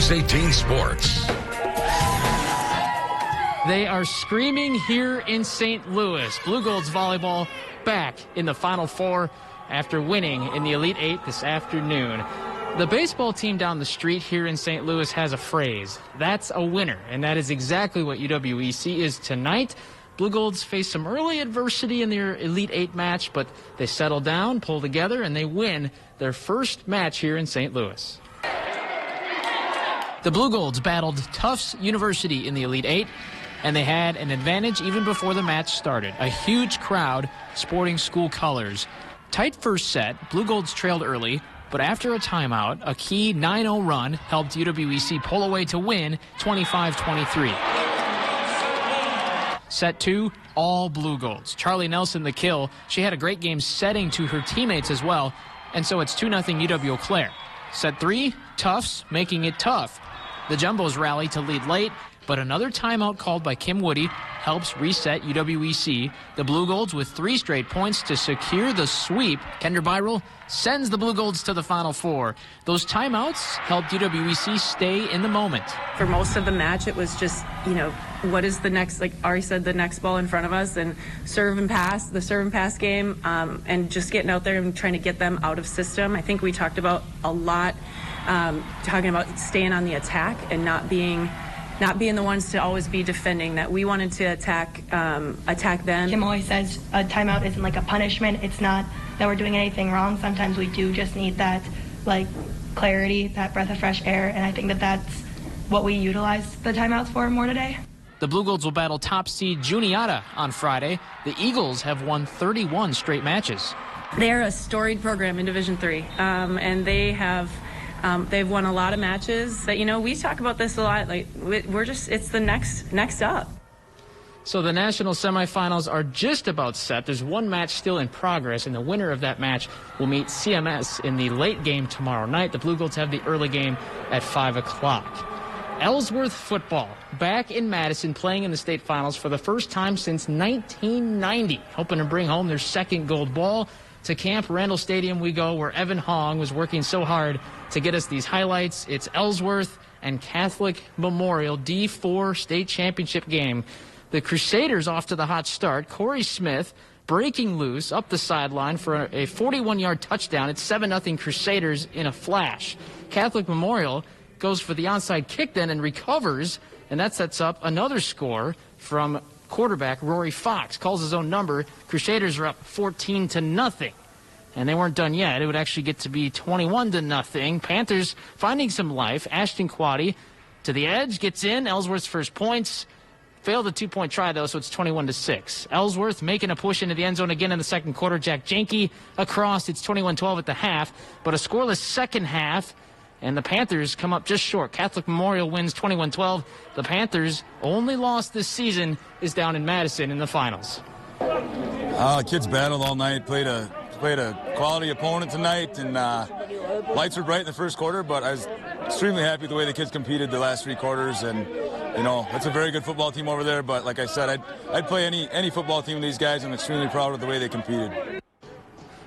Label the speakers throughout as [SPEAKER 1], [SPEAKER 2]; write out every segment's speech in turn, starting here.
[SPEAKER 1] News 18 Sports.
[SPEAKER 2] They are screaming here in St. Louis. Blue Gold's volleyball back in the Final Four after winning in the Elite Eight this afternoon. The baseball team down the street here in St. Louis has a phrase, that's a winner, and that is exactly what UWEC is tonight. Blue Golds faced some early adversity in their Elite Eight match, but they settle down, pull together, and they win their first match here in St. Louis. The Blue Golds battled Tufts University in the Elite Eight, and they had an advantage even before the match started. A huge crowd sporting school colors. Tight first set, Blue Golds trailed early, but after a timeout, a key 9-0 run helped UWEC pull away to win 25-23. Set 2, all Blue Golds. Charlie Nelson the kill. She had a great game setting to her teammates as well, and so it's 2-0 UW Eau Claire. Set 3, Tufts making it tough. The Jumbos rally to lead late, but another timeout called by Kim Woody helps reset UWEC. The Blue Golds with 3 straight points to secure the sweep. Kendra Byrell sends the Blue Golds to the Final Four. Those timeouts helped UWEC stay in the moment.
[SPEAKER 3] For most of the match, it was just, what is the next, like Ari said, the next ball in front of us, and the serve and pass game, and just getting out there and trying to get them out of system. I think we talked about a lot, talking about staying on the attack and not being the ones to always be defending, that we wanted to attack them.
[SPEAKER 4] Kim always says a timeout isn't like a punishment. It's not that we're doing anything wrong. Sometimes we do just need that clarity, that breath of fresh air, and I think that that's what we utilize the timeouts for more today.
[SPEAKER 2] The Blue Golds will battle top seed Juniata on Friday. The Eagles have won 31 straight matches.
[SPEAKER 3] They're a storied program in Division III, and they've won a lot of matches. That we talk about this a lot. It's the next up.
[SPEAKER 2] So the national semifinals are just about set. There's one match still in progress, and the winner of that match will meet CMS in the late game tomorrow night. The Blue Golds have the early game at 5 o'clock. Ellsworth football back in Madison, playing in the state finals for the first time since 1990, hoping to bring home their second gold ball. To Camp Randall Stadium we go, where Evan Hong was working so hard to get us these highlights. It's Ellsworth and Catholic Memorial D4 state championship game. The Crusaders off to the hot start. Corey Smith breaking loose up the sideline for a 41-yard touchdown. It's 7-0 Crusaders in a flash. Catholic Memorial goes for the onside kick then and recovers, and that sets up another score from quarterback Rory Fox. Calls his own number. Crusaders are up 14-0, and they weren't done yet. It would actually get to be 21-0. Panthers finding some life. Ashton Quaddy to the edge, gets in. Ellsworth's first points. Failed a 2-point try, though, so it's 21-6. Ellsworth making a push into the end zone again in the second quarter. Jack Jenke across. It's 21-12 at the half, but a scoreless second half, and the Panthers come up just short. Catholic Memorial wins 21-12. The Panthers' only loss this season is down in Madison in the finals.
[SPEAKER 5] Kids battled all night, played a quality opponent tonight, and lights were bright in the first quarter, but I was extremely happy with the way the kids competed the last 3 quarters, and it's a very good football team over there, but like I said, I'd play any football team with these guys. I'm extremely proud of the way they competed.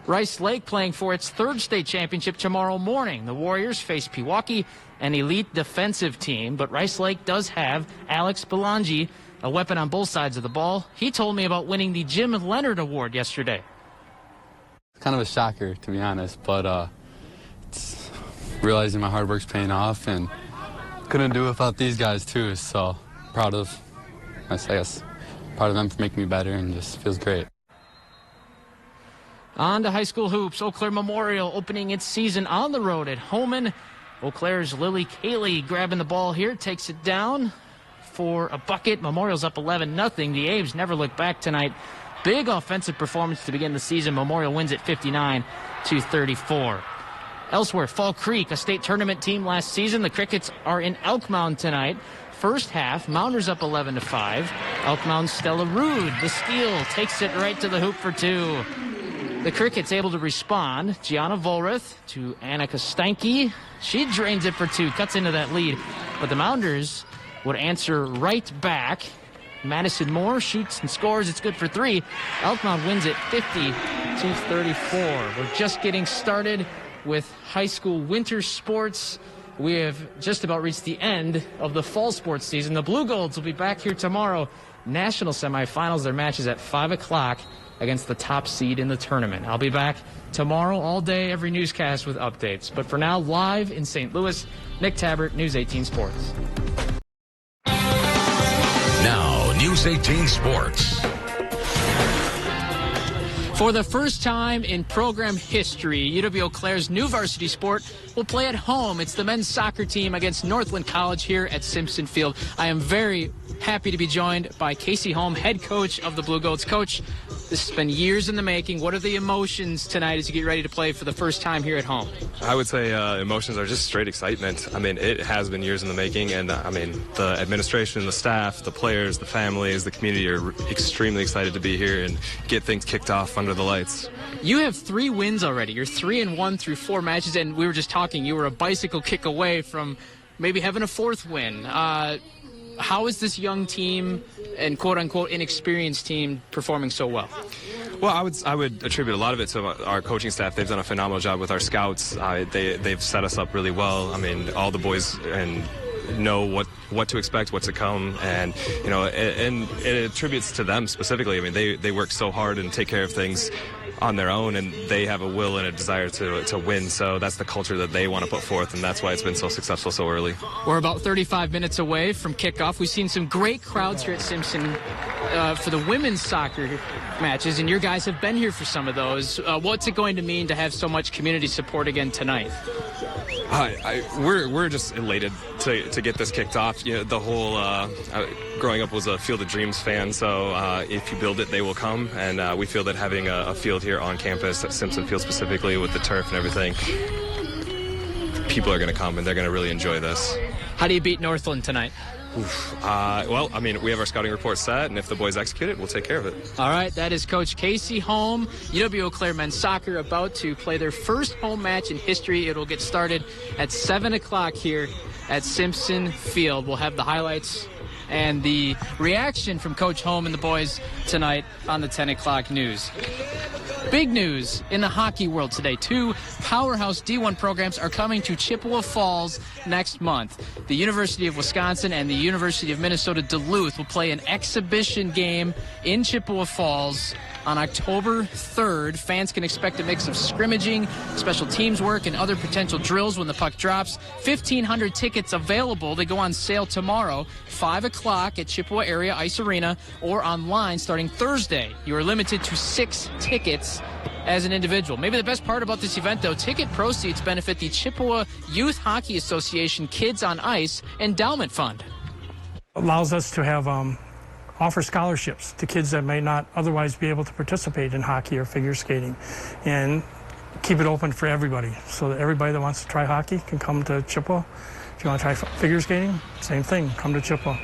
[SPEAKER 2] Rice Lake playing for its 3rd state championship tomorrow morning. The Warriors face Pewaukee, an elite defensive team, but Rice Lake does have Alex Belangi, a weapon on both sides of the ball. He told me about winning the Jim Leonard Award yesterday.
[SPEAKER 6] Kind of a shocker, to be honest, but it's realizing my hard work's paying off, and couldn't do it without these guys too, so proud of them for making me better, and just feels great.
[SPEAKER 2] On to high school hoops. Eau Claire Memorial opening its season on the road at Homan. Eau Claire's Lily Cayley grabbing the ball here, takes it down for a bucket. Memorial's up 11-0. The Aves never look back tonight. Big offensive performance to begin the season. Memorial wins at 59-34. Elsewhere, Fall Creek, a state tournament team last season. The Crickets are in Elk Mound tonight. First half, Mounders up 11-5. Elk Mound's Stella Rude, the steal, takes it right to the hoop for 2. The Crickets able to respond. Gianna Volrath to Annika Steinke. She drains it for 2, cuts into that lead. But the Mounders would answer right back. Madison Moore shoots and scores. It's good for 3. Elk Mound wins it 50-34. We're just getting started with high school winter sports. we have just about reached the end of the fall sports season. The Blue Golds will be back here tomorrow. National semifinals, their match is at 5 o'clock against the top seed in the tournament. I'll be back tomorrow all day, every newscast with updates. But for now, live in St. Louis, Nick Tabbert, News 18 Sports.
[SPEAKER 1] Now, News 18 Sports.
[SPEAKER 2] For the first time in program history, UW-Eau Claire's new varsity sport will play at home. It's the men's soccer team against Northland College here at Simpson Field. I am very happy to be joined by Casey Holm, head coach of the Blue Goats. Coach, this has been years in the making. What are the emotions tonight as you get ready to play for the first time here at home?
[SPEAKER 7] I would say emotions are just straight excitement. I mean, it has been years in the making, and I mean, the administration, the staff, the players, the families, the community are extremely excited to be here and get things kicked off under the lights.
[SPEAKER 2] You have 3 wins already. You're 3-1 through 4 matches, and we were just talking, you were a bicycle kick away from maybe having a 4th win. How is this young team and quote-unquote inexperienced team performing so well?
[SPEAKER 7] Well, I would attribute a lot of it to our coaching staff. They've done a phenomenal job with our scouts. They've set us up really well. I mean, all the boys know what to expect, what to come, and and it attributes to them specifically. I mean, they work so hard and take care of things on their own, and they have a will and a desire to win. So that's the culture that they want to put forth, and that's why it's been so successful so early. We're
[SPEAKER 2] about 35 minutes away from kickoff. We've seen some great crowds here at Simpson for the women's soccer matches, and your guys have been here for some of those. What's it going to mean to have so much community support again tonight?
[SPEAKER 7] We're just elated to get this kicked off. The whole growing up was a Field of Dreams fan, so if you build it, they will come, and we feel that having a field here on campus at Simpson Field specifically with the turf and everything, people are going to come and they're going to really enjoy this.
[SPEAKER 2] How do you beat Northland tonight?
[SPEAKER 7] Well, I mean, we have our scouting report set, and if the boys execute it, we'll take care of it.
[SPEAKER 2] All right, that is Coach Casey Holm. UW-Eau Claire men's soccer about to play their first home match in history. It'll get started at 7 o'clock here at Simpson Field. We'll have the highlights and the reaction from Coach Holm and the boys tonight on the 10 o'clock news. Big news in the hockey world today. 2 powerhouse D1 programs are coming to Chippewa Falls next month. The University of Wisconsin and the University of Minnesota Duluth will play an exhibition game in Chippewa Falls on October 3rd. Fans can expect a mix of scrimmaging, special teams work, and other potential drills when the puck drops. 1,500 tickets available. They go on sale tomorrow, 5 o'clock at Chippewa Area Ice Arena, or online starting Thursday. You are limited to 6 tickets as an individual. Maybe the best part about this event, though, ticket proceeds benefit the Chippewa Youth Hockey Association Kids on Ice Endowment Fund.
[SPEAKER 8] Allows us to have offer scholarships to kids that may not otherwise be able to participate in hockey or figure skating, and keep it open for everybody so that everybody that wants to try hockey can come to Chippewa. If you want to try figure skating, same thing, come to Chippewa.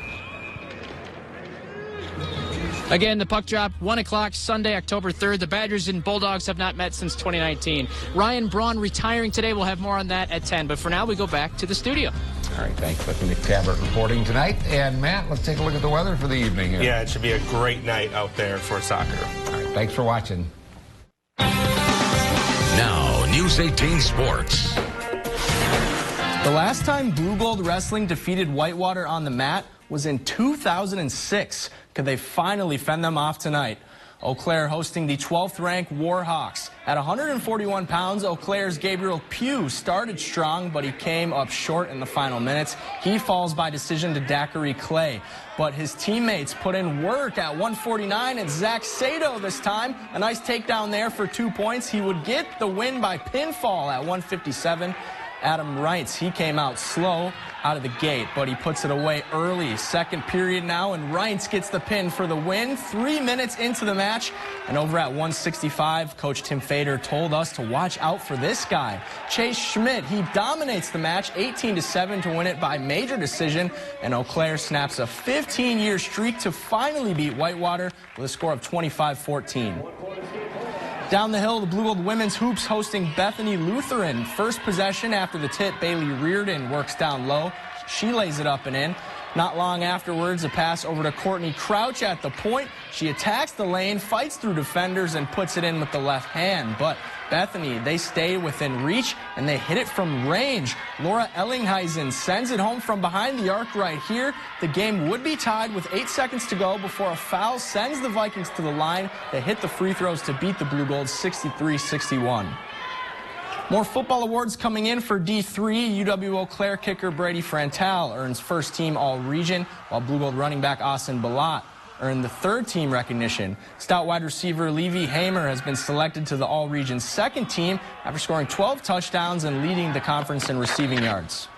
[SPEAKER 2] Again, the puck drop, 1 o'clock, Sunday, October 3rd. The Badgers and Bulldogs have not met since 2019. Ryan Braun retiring today. We'll have more on that at 10. But for now, we go back to the studio.
[SPEAKER 9] All right, thanks. That's Nick Tabbert reporting tonight. And Matt, let's take a look at the weather for the evening here.
[SPEAKER 10] Yeah, it should be a great night out there for soccer.
[SPEAKER 9] All right, thanks for watching.
[SPEAKER 1] Now, News 18 Sports.
[SPEAKER 11] The last time Blue Gold Wrestling defeated Whitewater on the mat was in 2006. Could they finally fend them off tonight? Eau Claire hosting the 12th-ranked Warhawks. At 141 pounds, Eau Claire's Gabriel Pugh started strong, but he came up short in the final minutes. He falls by decision to Daiquiri Clay. But his teammates put in work at 149, and Zach Sato this time. A nice takedown there for 2 points. He would get the win by pinfall at 157. Adam Reitz, he came out slow out of the gate, but he puts it away early. Second period now, and Reitz gets the pin for the win. 3 minutes into the match, and over at 165, Coach Tim Fader told us to watch out for this guy. Chase Schmidt, he dominates the match, 18-7 to win it by major decision, and Eau Claire snaps a 15-year streak to finally beat Whitewater with a score of 25-14. Down the hill, the Blue Gold women's hoops hosting Bethany Lutheran. First possession after the tip, Bailey Reardon works down low. She lays it up and in. Not long afterwards, a pass over to Courtney Crouch at the point. She attacks the lane, fights through defenders, and puts it in with the left hand. But Bethany, they stay within reach, and they hit it from range. Laura Ellingheisen sends it home from behind the arc right here. The game would be tied with 8 seconds to go before a foul sends the Vikings to the line. They hit the free throws to beat the Blue Golds 63-61. More football awards coming in for D3. UW Eau Claire kicker Brady Frantal earns first team All-Region, while Blue Gold running back Austin Balat earned the third team recognition. Stout wide receiver Levy Hamer has been selected to the All-Region second team after scoring 12 touchdowns and leading the conference in receiving yards.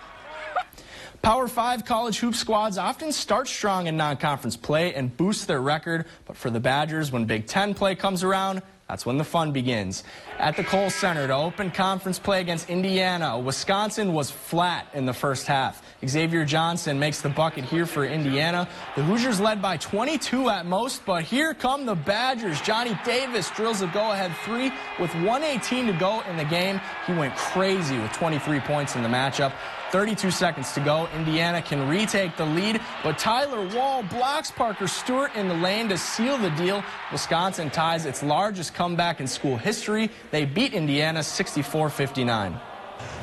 [SPEAKER 11] Power 5 college hoop squads often start strong in non-conference play and boost their record, but for the Badgers, when Big Ten play comes around, that's when the fun begins. At the Kohl Center to open conference play against Indiana, Wisconsin was flat in the first half. Xavier Johnson makes the bucket here for Indiana. The Hoosiers led by 22 at most, but here come the Badgers. Johnny Davis drills a go-ahead three with 1:18 to go in the game. He went crazy with 23 points in the matchup. 32 seconds to go. Indiana can retake the lead, but Tyler Wall blocks Parker Stewart in the lane to seal the deal. Wisconsin ties its largest comeback in school history. They beat Indiana 64-59.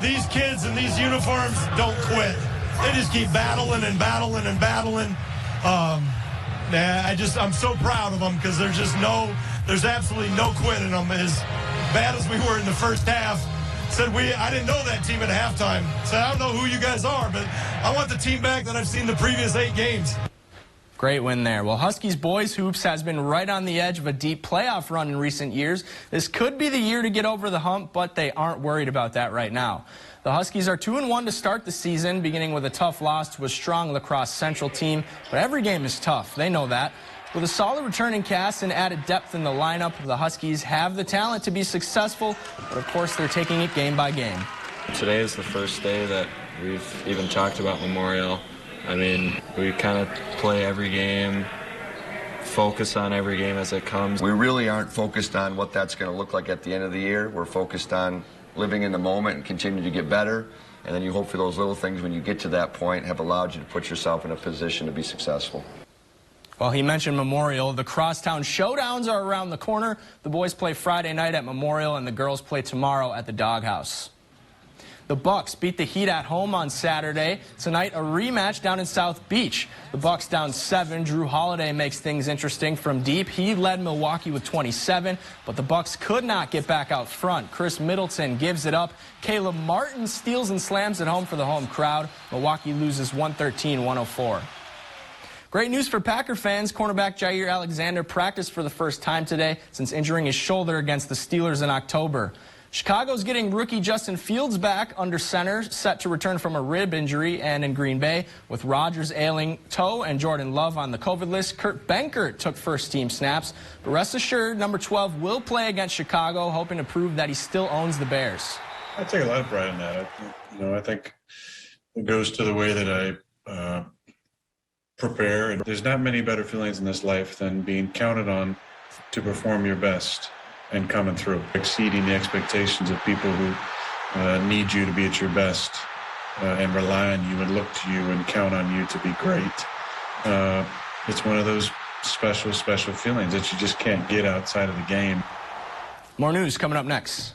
[SPEAKER 12] These kids in these uniforms don't quit. They just keep battling and battling and battling. I'm so proud of them because there's absolutely no quit in them. As bad as we were in the first half, I didn't know that team at halftime. Said, I don't know who you guys are, but I want the team back that I've seen the previous 8 games.
[SPEAKER 11] Great win there. Well, Huskies boys hoops has been right on the edge of a deep playoff run in recent years. This could be the year to get over the hump, but they aren't worried about that right now. The Huskies are 2-1 to start the season, beginning with a tough loss to a strong La Crosse Central team. But every game is tough. They know that. With a solid returning cast and added depth in the lineup, the Huskies have the talent to be successful, but of course they're taking it game by game.
[SPEAKER 13] Today is the first day that we've even talked about Memorial. I mean, we kind of play every game, focus on every game as it comes.
[SPEAKER 14] We really aren't focused on what that's going to look like at the end of the year. We're focused on living in the moment and continue to get better. And then you hope for those little things when you get to that point have allowed you to put yourself in a position to be successful.
[SPEAKER 11] Well, he mentioned Memorial. The Crosstown Showdowns are around the corner. The boys play Friday night at Memorial, and the girls play tomorrow at the Doghouse. The Bucks beat the Heat at home on Saturday. Tonight, a rematch down in South Beach. The Bucks down 7. Drew Holiday makes things interesting from deep. He led Milwaukee with 27, but the Bucks could not get back out front. Chris Middleton gives it up. Caleb Martin steals and slams it home for the home crowd. Milwaukee loses 113-104. Great news for Packer fans. Cornerback Jair Alexander practiced for the first time today since injuring his shoulder against the Steelers in October. Chicago's getting rookie Justin Fields back under center, set to return from a rib injury, and in Green Bay, with Rodgers ailing toe and Jordan Love on the COVID list, Kurt Benkert took first-team snaps. But rest assured, number 12 will play against Chicago, hoping to prove that he still owns the Bears.
[SPEAKER 15] I take a lot of pride in that. I think it goes to the way that I prepare. And there's not many better feelings in this life than being counted on to perform your best and coming through, exceeding the expectations of people who need you to be at your best and rely on you and look to you and count on you to be great. It's one of those special feelings that you just can't get outside of the game.
[SPEAKER 11] More news coming up next.